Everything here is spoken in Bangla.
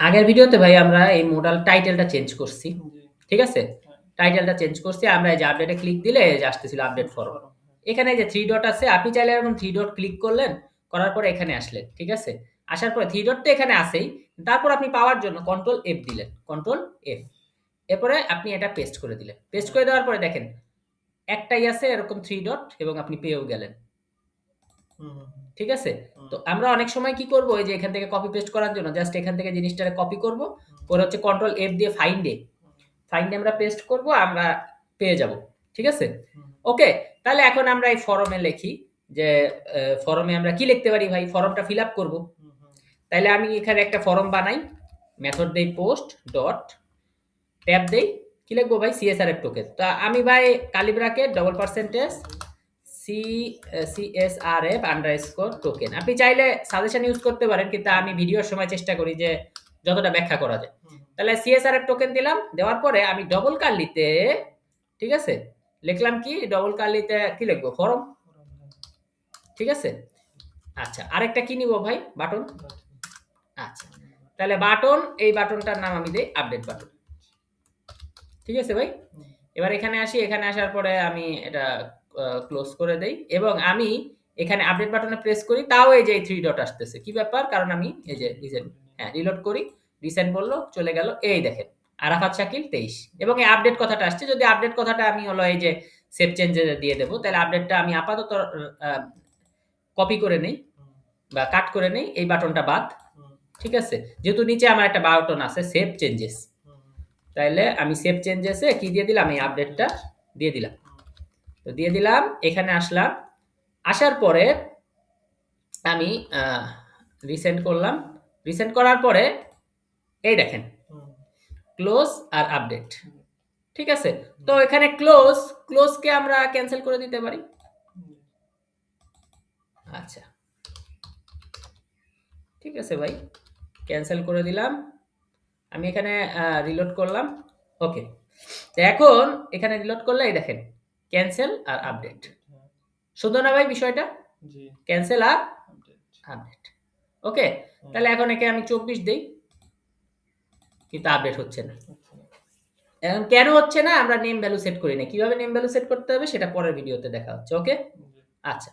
আগের ভিডিওতে ভাই আমরা এই মোডাল টাইটেলটা চেঞ্জ করছি। জি। ঠিক আছে? হ্যাঁ। টাইটেলটা চেঞ্জ করছি। আমরা এই যে আপডেটে ক্লিক দিলে এই যে আসতেছিল আপডেট ফরম। ফরম, হ্যাঁ। এখানে এই যে 3 ডট আছে, আপনি চাইলে এরকম 3 ডট ক্লিক করলেন, করার পরে এখানে আসলেন। ঠিক আছে? আসার পরে 3 ডট তো এখানে আছেই। তারপর আপনি পাওয়ার জন্য কন্ট্রোল F দিলেন। Control F। এরপরে আপনি এটা পেস্ট করে দিলেন। পেস্ট হ্যাঁ। করে দেওয়ার পরে দেখেন, একটাই আছে এরকম 3 ডট এবং আপনি পেয়েও গেলেন। হুম, হুম, হুম। ঠিক আছে? হুম। তো আমরা অনেক সময় কি করব, এই যে এখান থেকে কপি পেস্ট করার জন্য জাস্ট এখান থেকে জিনিসটারে কপি করব। হুম। করে হচ্ছে কন্ট্রোল F দিয়ে find a, hmm. Find a আমরা পেস্ট করব, আমরা পেয়ে যাব। ঠিক আছে? হুম। ওকে, তাহলে এখন আমরা এই ফরমে লিখি যে ফরমে আমরা কি লিখতে পারি ভাই? ফরমটা ফিল আপ করব। হুম, হুম। তাইলে আমি এখানে একটা ফরম বানাই। মেথড দেই পোস্ট ডট ট্যাব দেই। কি লিখবো ভাই? CSRF token. তো আমি ভাই curly bracket double percentage CSRF underscore token. আপনি চাইলে সাজেশন ইউজ করতে পারেন, কিন্তু আমি ভিডিওর সময় চেষ্টা করি যে যতটা ব্যাখ্যা করা যায়। হুম, হুম। তাহলে CSRF টোকেন দিলাম। দেওয়ার পরে আমি ডবল কার্লিতে, ঠিক আছে? লিখলাম কি? ডবল কার্লিতে কি লিখবো? ফরম। ফরম, হ্যাঁ। ঠিক আছে? আচ্ছা, আরেকটা কি নিব ভাই? বাটন। বাটন। আচ্ছা। তাহলে বাটন, এই বাটনটার নাম আমি দেই আপডেট বাটন। ঠিক আছে ভাই? হুম। এবার এখানে আসি। এখানে আসার পরে আমি এটা ক্লোজ করে দেই এবং আমি এখানে আপডেট বাটনে প্রেস করি, তাও এই যে এই 3 ডট আসতেছে। কি ব্যাপার? কারণ আমি এই যে রিলোড রিসেন্ট, করিনি। হ্যাঁ, রিলোড করি। রিসেন্ট বলল, চলে গেল। এই দেখেন। আরাফাত শাকিল 23 এবং এই আপডেট কথাটা আসছে। যদি আপডেট কথাটা আমি হলো এই যে সেভ চেঞ্জ এ দিয়ে দেব, তাহলে আপডেটটা আমি আপাতত আ কপি করে নেই হুম। বা কাট করে নেই। এই বাটনটা বাদ। হুম। ঠিক আছে? যেহেতু নিচে আমার একটা বাটন আছে সেভ চেঞ্জেস। হুম, হুম। তাইলে আমি সেভ চেঞ্জেস এ কি দিয়ে দিলাম? এই আপডেটটা আপডেট। দিয়ে দিলাম। হুম। তো দিয়ে দিলাম। এখানে আসলাম। আসার পরে আমি রিসেন্ড করলাম। রিসেন্ড করার পরে এই দেখেন, হুম। ক্লোজ আর আপডেট। হুম। ঠিক আছে? তো হুম। এখানে ক্লোজ, ক্লোজকে আমরা ক্যানসেল করে দিতে পারি। হুম। আচ্ছা। ঠিক আছে ভাই। ক্যানসেল করে দিলাম। আমি এখানে রিলোড করলাম। ওকে। তো এখন এখানে রিলোড করলে এই দেখেন, ক্যানসেল আর আপডেট। আপডেট, হ্যাঁ। সুন্দর না ভাই বিষয়টা? জি। ক্যানসেল আর আপডেট। আপডেট। ওকে? হুম। তাহলে এখন একে আমি 24 দেই। কিন্তু আপডেট হচ্ছে না। হচ্ছে না। এখন কেন হচ্ছে না? আমরা নেম ভ্যালু সেট করি নাই। কিভাবে নেম ভ্যালু সেট করতে হবে সেটা পরের ভিডিওতে দেখা হচ্ছে। ওকে? জি। আচ্ছা।